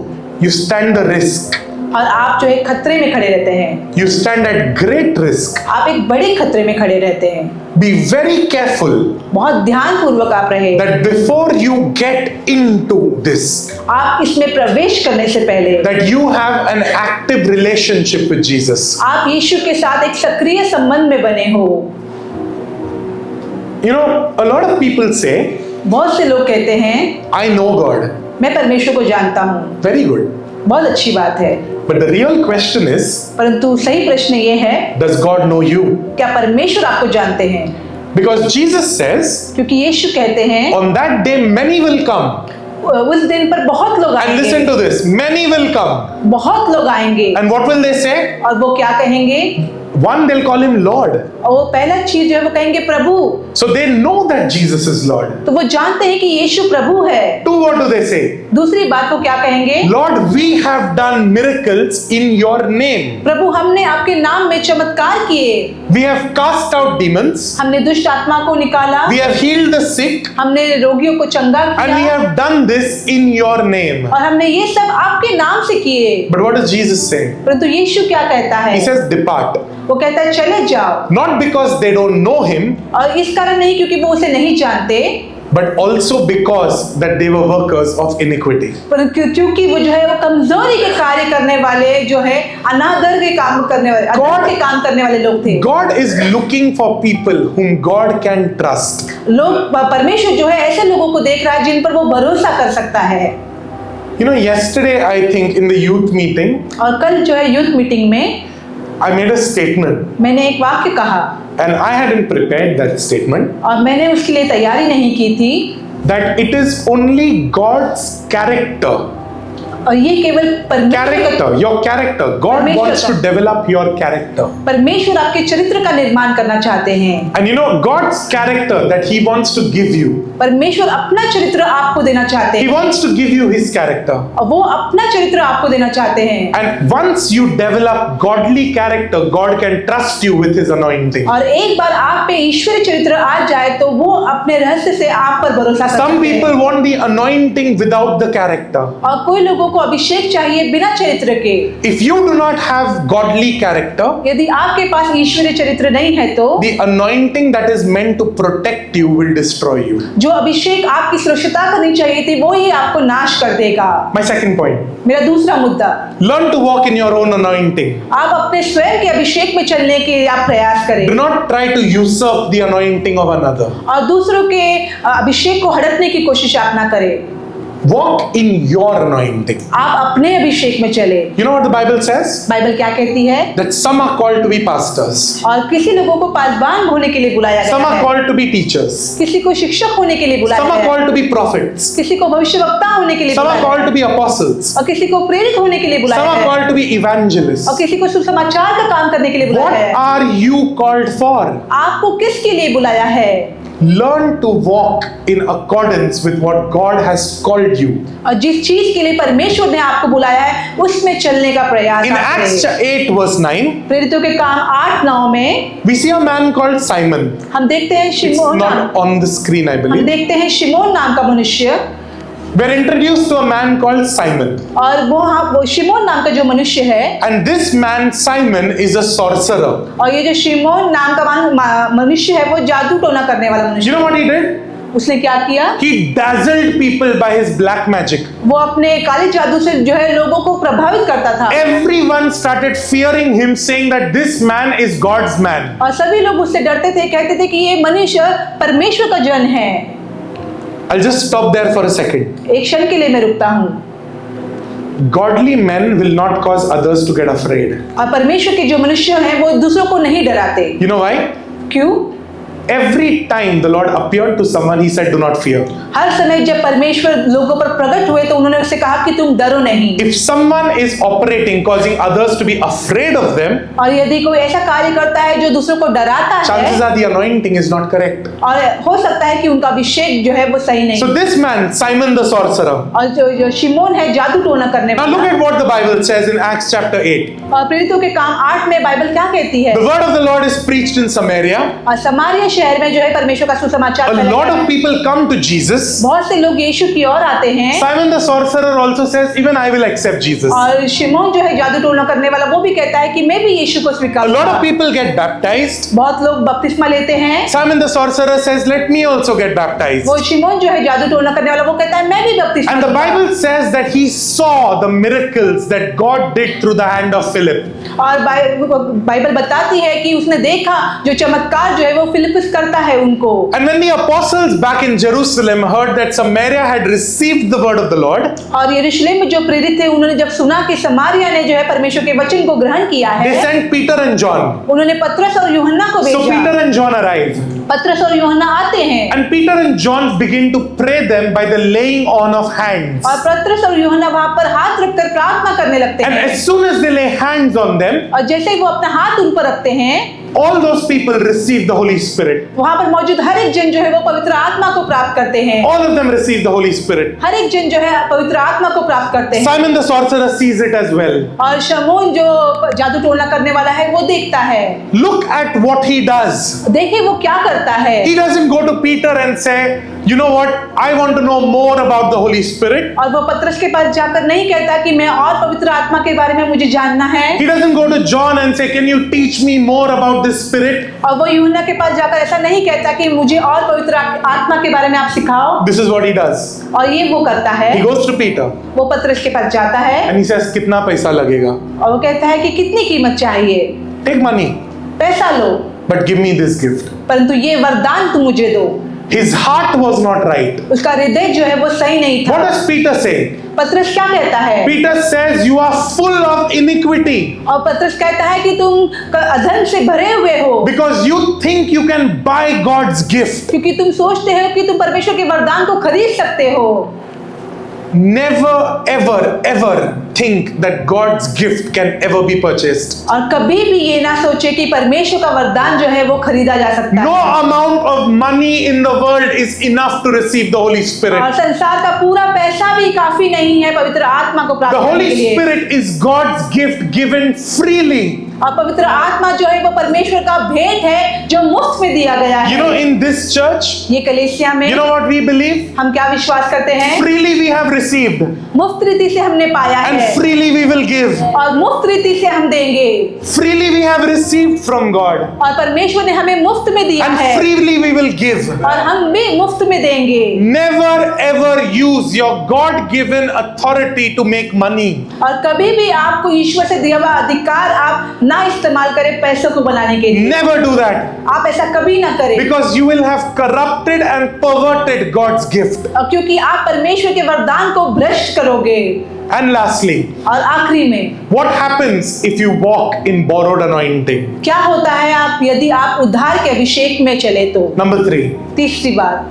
S1: you stand the risk.
S2: और आप जो है खतरे में खड़े रहते हैं।
S1: You stand at great risk.
S2: आप एक बड़े खतरे में खड़े रहते हैं।
S1: Be very careful
S2: बहुत ध्यानपूर्वक आप रहे
S1: that before you get into this,
S2: आप इसमें प्रवेश करने से पहले
S1: that you have an active relationship with Jesus.
S2: आप यीशु के साथ एक सक्रिय संबंध में बने हो।
S1: You know, a lot of people say,
S2: बहुत से लोग कहते हैं
S1: I know God.
S2: मैं परमेश्वर को जानता हूँ।
S1: Very good.
S2: बहुत अच्छी बात है,
S1: But the real question is,
S2: परंतु सही प्रश्न ये है
S1: does God know you?
S2: क्या परमेश्वर आपको जानते हैं?
S1: Because Jesus says,
S2: क्योंकि यीशु कहते हैं
S1: on that day many will come.
S2: उस दिन पर बहुत लोग
S1: And listen
S2: आएंगे,
S1: to this, many will come.
S2: बहुत लोग आएंगे
S1: And what will they say?
S2: और वो क्या कहेंगे?
S1: One, they'll call him Lord.
S2: और वो पहला चीज जो है वो कहेंगे प्रभु।
S1: So they know that Jesus is Lord.
S2: तो वो जानते हैं कि यीशु प्रभु है।
S1: Two, what do they say?
S2: दूसरी बात को क्या कहेंगे?
S1: Lord, we have done miracles in your name.
S2: प्रभु हमने आपके नाम में चमत्कार किए,
S1: We have cast out demons.
S2: हमने दुष्ट आत्मा को निकाला,
S1: We have healed the sick.
S2: हमने रोगियों को चंगा
S1: And we
S2: किया
S1: have done this in your name.
S2: और हमने ये सब आपके नाम से किए।
S1: But what does Jesus say?
S2: परंतु यीशु क्या कहता है?
S1: He says, depart.
S2: वो कहता है चले जाओ।
S1: Not because they don't know him,
S2: और इस कारण नहीं क्योंकि वो उसे नहीं जानते,
S1: but also because that they were workers of iniquity.
S2: पर क्योंकि वो जो है वो कमजोरी के कार्य करने वाले जो है अनादर के काम करने वाले अधर्म के काम करने वाले लोग थे।
S1: God is looking for people whom God can trust.
S2: लोग परमेश्वर जो है ऐसे लोगों को देख रहा है जिन पर वो भरोसा कर सकता है।
S1: You know, yesterday I think in the youth meeting,
S2: और कल जो है यूथ मीटिंग में
S1: I made a statement
S2: मैंने एक वाक्य कहा
S1: and I hadn't prepared that statement.
S2: और मैंने उसके लिए तैयारी नहीं की थी।
S1: that it is only God's character.
S2: और ये केवल
S1: Character, your character. God
S2: परमेश्वर
S1: wants to
S2: का-
S1: develop your character.
S2: परमेश्वर आपके चरित्र का निर्माण करना चाहते हैं।
S1: And you know, God's character that He wants to give you,
S2: परमेश्वर अपना चरित्र आपको देना चाहते
S1: He
S2: हैं
S1: wants to give you His character.
S2: और वो अपना चरित्र आपको देना चाहते हैं।
S1: And once you develop godly character, God can trust you with His anointing.
S2: और एक बार आप पे ईश्वरीय चरित्र आ जाए तो वो अपने रहस्य से आप पर भरोसा कर
S1: Some
S2: सकते हैं।
S1: people want the anointing without the character.
S2: और कोई लोगों को अभिषेक चाहिए बिना चरित्र के।
S1: If you do not have godly character,
S2: यदि आपके पास ईश्वरीय चरित्र नहीं है तो
S1: the anointing that is meant to protect you will destroy you.
S2: जो अभिषेक आपकी सुरक्षिता करनी चाहिए थी वो ही आपको नाश कर देगा।
S1: My second point,
S2: मेरा दूसरा मुद्दा,
S1: learn to walk in your own anointing.
S2: आप अपने स्वयं के अभिषेक में चलने के आप प्रयास करें
S1: Do not try to usurp the anointing of another.
S2: और दूसरों के अभिषेक को हड़पने की कोशिश आप ना करें।
S1: Walk in your anointing.
S2: आप अपने अभिषेक में चले।
S1: You know what the Bible says?
S2: Bible क्या कहती है?
S1: That some are called to be pastors,
S2: और किसी लोगों को पासबान होने के लिए बुलाया
S1: some
S2: गया
S1: are
S2: है,
S1: called to be teachers,
S2: किसी को शिक्षक होने के लिए बुलाया
S1: some are
S2: गया है,
S1: called to be prophets,
S2: किसी को भविष्यवक्ता होने के लिए
S1: some are
S2: बुलाया
S1: called
S2: गया
S1: to be apostles,
S2: है, और किसी को प्रेरित होने के लिए
S1: some
S2: बुलाया
S1: are
S2: है,
S1: called to be evangelists.
S2: और किसी को सुसमाचार का काम करने के लिए
S1: What
S2: बुलाया है।
S1: are you called for?
S2: आपको किसके लिए बुलाया है?
S1: Learn to walk in accordance with what God has called you.
S2: और जिस चीज के लिए परमेश्वर ने आपको बुलाया है उसमें चलने का प्रयास
S1: In
S2: आप
S1: Acts
S2: करें।
S1: 8 verse 9,
S2: प्रेरितों के काम 8-9 में
S1: we see a man called Simon.
S2: हम देखते हैं
S1: It's
S2: शिमोन नाम,
S1: not on the screen, I
S2: हम
S1: believe.
S2: देखते हैं शिमोन नाम का मनुष्य,
S1: We're introduced to a man called Simon.
S2: और वो शिमोन नाम का जो मनुष्य है,
S1: And this man, Simon, is a sorcerer.
S2: और ये जो शिमोन नाम का मनुष्य है वो जादू टोना करने वाला
S1: You
S2: मनुष्य
S1: know what he did?
S2: उसने क्या किया?
S1: He dazzled people by his black magic.
S2: वो अपने काले जादू से जो है लोगों को प्रभावित करता था
S1: Everyone started fearing him, saying that this man is God's man.
S2: और सभी लोग उससे डरते थे, कहते थे कि ये मनुष्य परमेश्वर का जन है।
S1: I'll just stop there for a second.
S2: एक क्षण के लिए मैं रुकता हूँ।
S1: Godly men will not cause others to get afraid.
S2: और परमेश्वर के जो मनुष्य हैं वो दूसरों को नहीं डराते।
S1: You know why?
S2: क्यों?
S1: Every time the Lord appeared to someone, He said, "Do not fear."
S2: हर समय जब परमेश्वर लोगों पर प्रकट हुए तो उन्होंने उससे कहा कि तुम डरो नहीं।
S1: If someone is operating, causing others to be afraid of them,
S2: और यदि कोई ऐसा कार्य करता है जो दूसरों को डराता
S1: chances
S2: है
S1: are the anointing is not correct.
S2: और हो सकता है कि उनका अभिषेक जो है वो सही नहीं।
S1: So this man, Simon the sorcerer.
S2: और जो शिमोन है जादू टोना करने
S1: Now look
S2: वाला,
S1: at what the Bible says in Acts chapter 8.
S2: और प्रेरितों के काम 8 में बाइबल क्या कहती है?
S1: The word of the Lord is preached in Samaria.
S2: और समारिया शहर में जो है परमेश्वर का सुसमाचार
S1: A
S2: फैलाया
S1: lot
S2: गया।
S1: of people come to Jesus.
S2: बहुत से लोग यीशु की ओर आते हैं।
S1: Simon the sorcerer also says, "Even I will accept Jesus."
S2: और शिमोन जो है जादू टोना करने वाला वो भी कहता है कि मैं भी यीशु को
S1: A
S2: स्वीकार
S1: lot
S2: करूंगा।
S1: of people get baptized.
S2: बहुत लोग बपतिस्मा लेते हैं।
S1: Simon the sorcerer says, "Let me also get baptized."
S2: वो शिमोन जो है जादू टोना करने वाला वो कहता है मैं भी बपतिस्मा
S1: And the
S2: लूंगा।
S1: Bible says that he saw the miracles that God did through the hand of Philip.
S2: और बाइबल बताती है कि उसने देखा जो चमत्कार जो है वो फिलिप्पुस करता है उनको।
S1: And when the apostles back in Jerusalem heard that Samaria had received the word of the Lord,
S2: और यरूशलेम में जो प्रेरित थे उन्होंने जब सुना कि समारिया ने जो है परमेश्वर के वचन को ग्रहण किया
S1: they
S2: है,
S1: sent Peter and John.
S2: उन्होंने पतरस और यूहन्ना को
S1: So
S2: भेजा।
S1: Peter and John arrive.
S2: पतरस और यूहन्ना आते हैं
S1: And Peter and John begin to pray them by the laying on of hands.
S2: और पतरस और यूहन्ना वहां पर हाथ रखकर प्रार्थना करने लगते
S1: And
S2: हैं।
S1: as soon as they lay hands on them,
S2: और जैसे ही वो अपना हाथ उन पर रखते हैं
S1: all those people receive the Holy Spirit.
S2: वहां पर मौजूद हर एक जन जो है वो पवित्र आत्मा को प्राप्त करते हैं।
S1: All of them receive the Holy Spirit.
S2: हर एक जन जो है पवित्र आत्मा को प्राप्त करते हैं।
S1: Simon the sorcerer sees it as well.
S2: और शमून जो जादू टोना करने वाला है वो देखता है।
S1: Look at what he does.
S2: देखिए वो क्या करता है।
S1: He doesn't go to Peter and say, "You know what? I want to know more about the Holy Spirit."
S2: और वो पतरस के पास जाकर नहीं कहता कि मैं और पवित्र आत्मा के बारे में मुझे जानना है।
S1: He doesn't go to John and say, "Can you teach me more about this Spirit?"
S2: और वो यूहन्ना के पास जाकर ऐसा नहीं कहता कि मुझे और पवित्र आत्मा के बारे में आप सिखाओ।
S1: This is what he does.
S2: और ये वो करता है।
S1: He goes to Peter
S2: वो पतरस के पास जाता है
S1: and he says, "कितना पैसा लगेगा?"
S2: और वो कहता है कि कितनी कीमत चाहिए।
S1: "Take money,
S2: पैसा लो
S1: but give me this gift."
S2: परंतु ये वरदान तुम मुझे दो।
S1: His heart was not right.
S2: उसका हृदय जो है वो सही नहीं था।
S1: What does Peter say?
S2: पतरस क्या कहता है?
S1: Peter says, you are full of iniquity
S2: और पतरस कहता है कि तुम अधर्म से भरे हुए हो,
S1: because you think you can buy God's gift.
S2: क्योंकि तुम सोचते हो कि तुम परमेश्वर के वरदान को खरीद सकते हो।
S1: Never, ever, ever think that God's gift can ever be purchased.
S2: और कभी भी ये ना सोचे कि परमेश्वर का वरदान जो है वो खरीदा जा सकता
S1: No
S2: है।
S1: amount of money in the world is enough to receive the Holy
S2: और
S1: Spirit.
S2: संसार का पूरा पैसा भी काफी नहीं है पवित्र आत्मा को प्राप्त
S1: The
S2: करने के
S1: Holy
S2: लिए।
S1: Spirit is God's gift given freely.
S2: और पवित्र आत्मा जो है वो परमेश्वर का भेंट है जो मुफ्त में दिया गया है।
S1: You know, in this church,
S2: ये कलीसिया में
S1: you know what we believe?
S2: हम क्या विश्वास करते हैं?
S1: Freely we have received,
S2: मुफ्त रीति से हमने पाया
S1: and
S2: है
S1: freely we will give.
S2: और मुफ्त रीति से हम देंगे,
S1: Freely we have received from God,
S2: और परमेश्वर ने हमें मुफ्त में दिया
S1: and
S2: है
S1: freely we will give.
S2: और हम भी मुफ्त में देंगे।
S1: Never ever use your God-given authority to make money.
S2: और कभी भी आपको ईश्वर से दिया हुआ अधिकार आप ना इस्तेमाल करें पैसों को बनाने के लिए।
S1: Never do that,
S2: आप ऐसा कभी ना करें,
S1: because you will have corrupted and perverted God's gift.
S2: और क्योंकि आप परमेश्वर के वरदान को भ्रष्ट करोगे।
S1: And lastly,
S2: और आखिरी में
S1: what happens if you walk in borrowed anointing?
S2: क्या होता है आप यदि आप उद्धार के अभिषेक में चले तो?
S1: Number 3,
S2: तीसरी बात,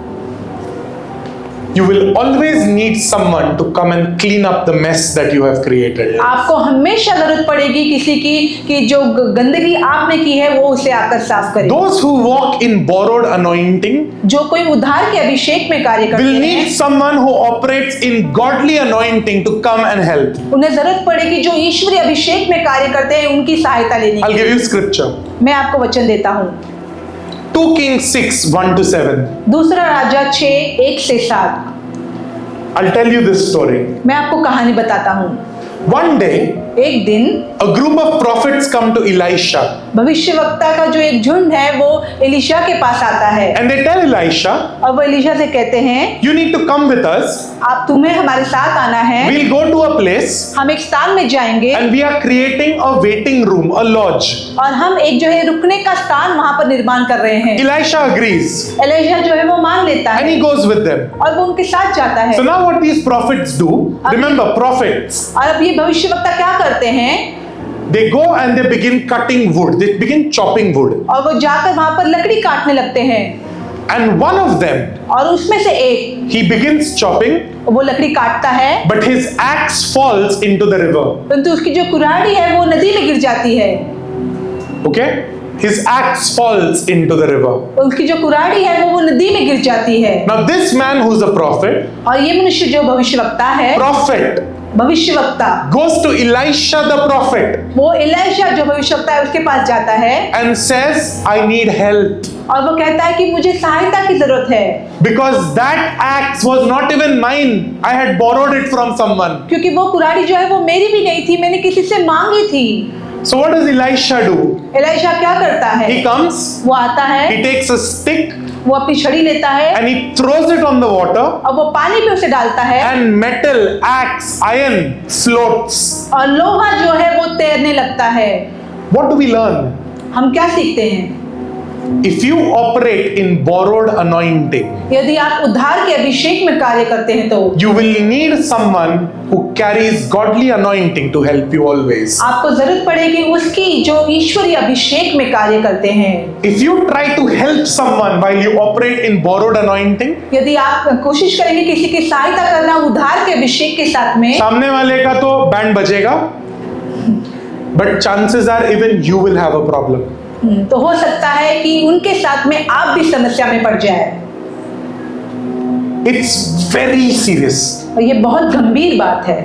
S1: you will always need someone to come and clean up the mess that you have created.
S2: आपको हमेशा जरूरत पड़ेगी किसी की कि जो गंदगी आपने की है वो उसे आकर साफ करे।
S1: Those who walk in borrowed anointing
S2: जो कोई उद्धार के अभिषेक में कार्य
S1: will
S2: करते
S1: need
S2: हैं,
S1: someone who operates in godly anointing to come and help.
S2: उन्हें जरूरत पड़ेगी जो ईश्वरीय अभिषेक में कार्य करते हैं उनकी सहायता लेने
S1: I'll
S2: की।
S1: give you scripture.
S2: मैं आपको वचन देता हूँ,
S1: 2 Kings 6, 1-7.
S2: दूसरा राजा 6, 1 से 7।
S1: I'll tell you this story.
S2: मैं आपको कहानी बताता हूँ।
S1: One day,
S2: एक दिन
S1: a group of prophets come to Elisha
S2: भविष्यवक्ता का जो एक झुंड है वो एलीशा के पास आता है
S1: and they tell Elisha,
S2: और वो एलीशा से कहते हैं,
S1: you need to come with us.
S2: आप तुम्हें हमारे साथ आना है,
S1: We'll go to a place
S2: हम एक स्थान में जाएंगे
S1: and we are creating a waiting room, a lodge.
S2: और हम एक जो है रुकने का स्थान वहां पर निर्माण कर रहे हैं।
S1: Elisha agrees
S2: एलीशा जो है वो मान लेता
S1: and
S2: है
S1: he goes with them.
S2: और वो उनके साथ जाता है।
S1: So now what these prophets do, remember prophets,
S2: और अब ये भविष्यवक्ता क्या करते हैं?
S1: they go and they begin cutting wood, they begin chopping wood.
S2: और वो जाकर वहां पर लकड़ी काटने लगते हैं
S1: And one of them,
S2: और उसमें से एक
S1: he begins chopping,
S2: वो लकड़ी काटता है,
S1: but his axe falls into the river.
S2: परंतु उसकी जो कुल्हाड़ी है वो नदी में गिर जाती है।
S1: Okay? His axe falls into the river.
S2: उसकी जो कुल्हाड़ी है वो नदी में गिर जाती है।
S1: Now this man who's a prophet,
S2: और ये मनुष्य जो भविष्यवक्ता है, भविष्यवक्ता
S1: goes to Elisha the prophet
S2: वो एलीशा जो भविष्यवक्ता है उसके पास जाता है
S1: and says, I need help.
S2: और वो कहता है कि मुझे सहायता की जरूरत है,
S1: Because that axe was not even mine. I had borrowed it from someone.
S2: क्योंकि वो कुल्हाड़ी जो है वो मेरी भी नहीं थी, मैंने किसी से मांगी थी।
S1: So what does Elisha do?
S2: Elisha क्या करता है?
S1: He comes,
S2: वो आता है,
S1: he takes a stick
S2: वो अपनी छड़ी लेता है
S1: and he throws it on the water
S2: और वो पानी पे उसे डालता है
S1: and metal, axe, iron floats.
S2: और लोहा जो है वो तैरने लगता है।
S1: What do we learn?
S2: हम क्या सीखते हैं?
S1: If you operate in borrowed anointing,
S2: यदि आप उद्धार के अभिषेक में कार्य करते हैं तो
S1: you will need someone who carries godly anointing to help you always.
S2: आपको जरूरत पड़ेगी उसकी जो ईश्वरीय अभिषेक में कार्य करते हैं।
S1: If you try to help someone while you operate in borrowed anointing,
S2: यदि आप कोशिश करेंगे किसी की सहायता करना उद्धार के अभिषेक के साथ में,
S1: सामने वाले का तो बैंड बजेगा, but chances are even you will have a problem.
S2: तो हो सकता है कि उनके साथ में आप भी समस्या में पड़ जाए।
S1: It's very serious.
S2: और ये बहुत गंभीर बात है,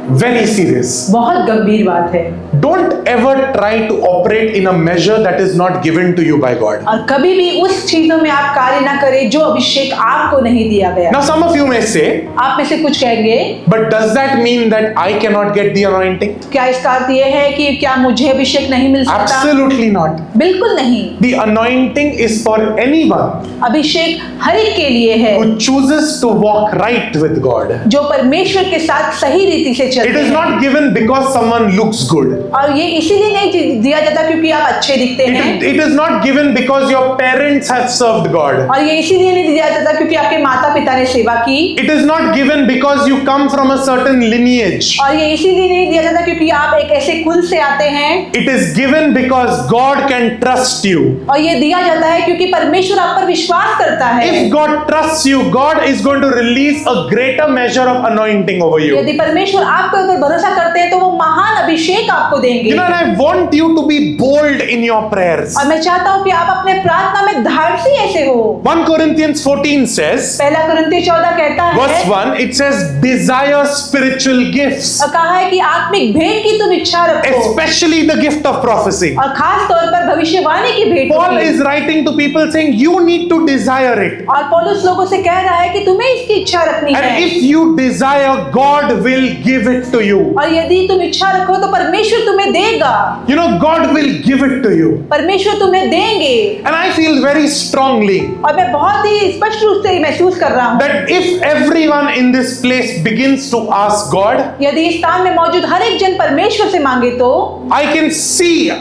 S1: Very serious.
S2: बहुत गंभीर बात है।
S1: Don't ever try to operate in a measure that is not given to you by God.
S2: और कभी भी उस चीजों में आप कार्य ना करें जो अभिषेक आपको नहीं दिया गया।
S1: Now some of you may say,
S2: आप में से कुछ कहेंगे,
S1: but does that mean that I cannot get the anointing?
S2: क्या इसका अर्थ ये है कि क्या मुझे अभिषेक नहीं मिल सकता?
S1: Absolutely not.
S2: बिल्कुल नहीं।
S1: The anointing is for anyone.
S2: अभिषेक हर एक के लिए है
S1: who chooses to walk right with God.
S2: जो परमेश्वर के साथ सही रीति से
S1: It
S2: चलते
S1: is
S2: हैं।
S1: not given because someone looks good.
S2: और ये इसीलिए नहीं दिया जाता क्योंकि आप अच्छे दिखते हैं।
S1: It is not given because your parents have served God.
S2: और ये इसीलिए नहीं दिया जाता क्योंकि आपके माता पिता ने सेवा की।
S1: It is not given because you come from a certain lineage.
S2: और ये इसीलिए नहीं दिया जाता क्योंकि आप एक ऐसे कुल से आते हैं।
S1: It is given because God can trust you.
S2: और ये दिया जाता है क्योंकि परमेश्वर आप पर विश्वास करता है।
S1: If God trusts you, God is going to release a greater measure of anointing over you.
S2: यदि परमेश्वर आपके ऊपर भरोसा करते हैं तो वो महान अभिषेक आपको देंगे।
S1: You know, and I want you to be bold in your prayers.
S2: और मैं चाहता हूँ कि आप अपने प्रार्थना में धाड़सी ऐसे हो।
S1: 1 Corinthians 14 says,
S2: पहला कुरिन्ती 14 कहता है,
S1: verse 1, it says, desire spiritual gifts,
S2: और कहा है कि आत्मिक भेंट की तुम इच्छा रखो,
S1: especially the gift of prophecy.
S2: और खास तौर पर भविष्यवाणी की भेंट
S1: Paul
S2: की।
S1: is writing to people saying, you need to desire it.
S2: और पौलुस लोगों से कह रहा है कि तुम्हें इसकी इच्छा रखनी
S1: And
S2: है।
S1: if you desire, God will give it to you.
S2: और यदि तुम इच्छा रखो तो परमेश्वर तुम्हें देगा।
S1: You know, God will give it to you.
S2: परमेश्वर तुम्हें देंगे।
S1: And I feel very strongly
S2: और मैं बहुत ही स्पष्ट रूप से महसूस कर रहा हूँ
S1: that if everyone in this place begins to ask God,
S2: यदि इस स्थान में मौजूद हर एक जन परमेश्वर से मांगे तो
S1: I can see,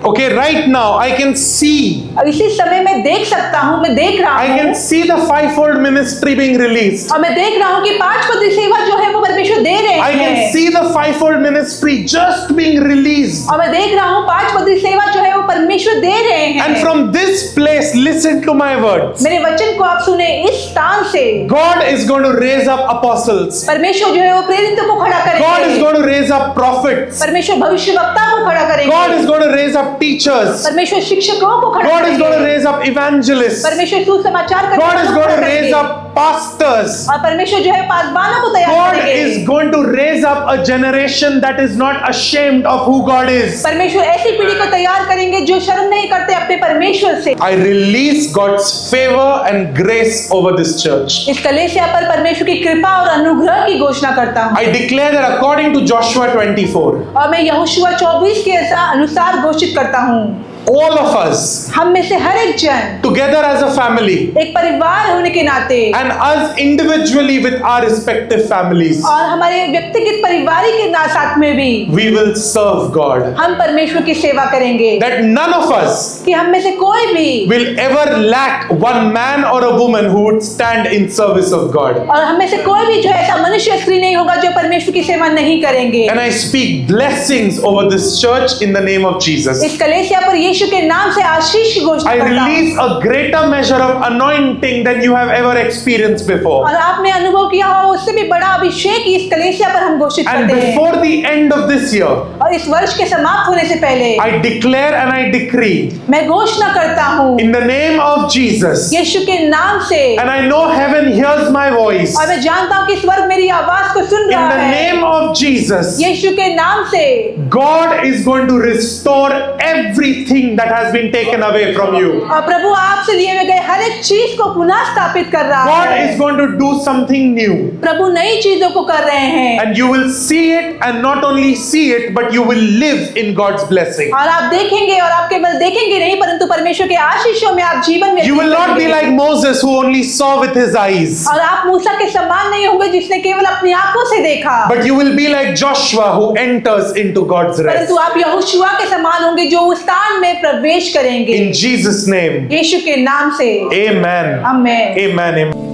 S1: okay, right now, I can see,
S2: और इसी समय मैं देख सकता हूँ, मैं देख रहा
S1: I
S2: हूँ
S1: can see the fivefold ministry being released.
S2: और मैं देख रहा हूँ कि 5 पदी सेवा जो है वो परमेश्वर दे रहे
S1: I can
S2: हैं।
S1: see the fivefold ministry just being released.
S2: और मैं देख रहा हूँ 5 पदी सेवा जो है वो परमेश्वर दे रहे हैं।
S1: And from this place, listen to my words.
S2: मेरे वचन को आप सुने, इस स्थान से
S1: God is going to raise up apostles.
S2: परमेश्वर जो है वो प्रेरितों को खड़ा
S1: God is
S2: करेंगे।
S1: going to raise up prophets.
S2: परमेश्वर भविष्यवक्ता को खड़ा
S1: God is
S2: करेंगे।
S1: going to raise up teachers.
S2: परमेश्वर शिक्षकों को खड़ा
S1: God is going to
S2: करेंगे।
S1: raise up evangelists.
S2: परमेश्वर सुसमाचार करने
S1: God is
S2: वालों को
S1: going to
S2: खड़ा
S1: raise
S2: करेंगे।
S1: up pastors.
S2: और परमेश्वर जो है पासबानों को तैयार
S1: God
S2: करेंगे।
S1: is going to raise up a generation that is not ashamed of who God is.
S2: परमेश्वर ऐसी पीढ़ी को तैयार करेंगे जो शर्म नहीं करते अपने परमेश्वर से।
S1: I release God's favor and grace over this church.
S2: इस कलीसिया पर परमेश्वर की कृपा और अनुग्रह की घोषणा करता हूँ।
S1: I declare that according to Joshua 24,
S2: और मैं यहोशुआ 24 के अनुसार घोषित करता हूँ,
S1: all of us
S2: हम में से हर एक जन
S1: together as a family
S2: एक परिवार होने के नाते
S1: and us individually with our respective families,
S2: और हमारे व्यक्तिगत पारिवारिक के साथ में भी
S1: we will serve God.
S2: हम परमेश्वर की सेवा करेंगे।
S1: That none of us
S2: कि हम में से कोई भी
S1: will ever lack one man or a woman who would stand in service of God.
S2: और हम में से कोई भी जो ऐसा मनुष्य स्त्री नहीं होगा जो परमेश्वर की सेवा नहीं करेंगे।
S1: And I speak blessings over this church in the name of Jesus.
S2: इस कलीसिया पर यीशु के नाम से आशीष की घोषणा
S1: I
S2: करता हूँ।
S1: release a greater measure of anointing than you have ever experienced before.
S2: और आपने अनुभव किया हो उससे भी बड़ा अभिषेक इस कलीसिया पर हम घोषित
S1: And
S2: करते हैं।
S1: before the end of this year,
S2: और इस वर्ष के समाप्त होने से पहले
S1: I declare and I decree
S2: मैं घोषणा करता हूँ
S1: in the name of Jesus.
S2: यीशु के नाम से,
S1: And I know heaven hears my voice.
S2: और मैं जानता हूँ कि स्वर्ग मेरी आवाज को सुन
S1: In
S2: रहा
S1: the
S2: है।
S1: name of Jesus,
S2: यीशु के नाम से
S1: God is going to restore everything that has been taken away from you.
S2: और प्रभु आपसे लिए गए हर एक चीज को पुनः स्थापित कर रहा
S1: God
S2: है।
S1: is going to do something new.
S2: प्रभु नई चीजों को कर रहे हैं
S1: And you will see it, and not only see it, but you will live in God's blessing.
S2: और आप देखेंगे, और आप केवल देखेंगे नहीं परंतु परमेश्वर के आशीषों में आप जीवन में
S1: You will not be like Moses who only saw with his eyes,
S2: और आप मूसा के समान नहीं होंगे जिसने केवल अपनी आंखों से देखा,
S1: but you will be like Joshua who enters into God's rest.
S2: परंतु आप यहोशुआ के समान होंगे जो उस स्थान में प्रवेश करेंगे।
S1: In Jesus' name,
S2: यीशु के नाम से
S1: amen.
S2: आमीन।
S1: Amen. Amen.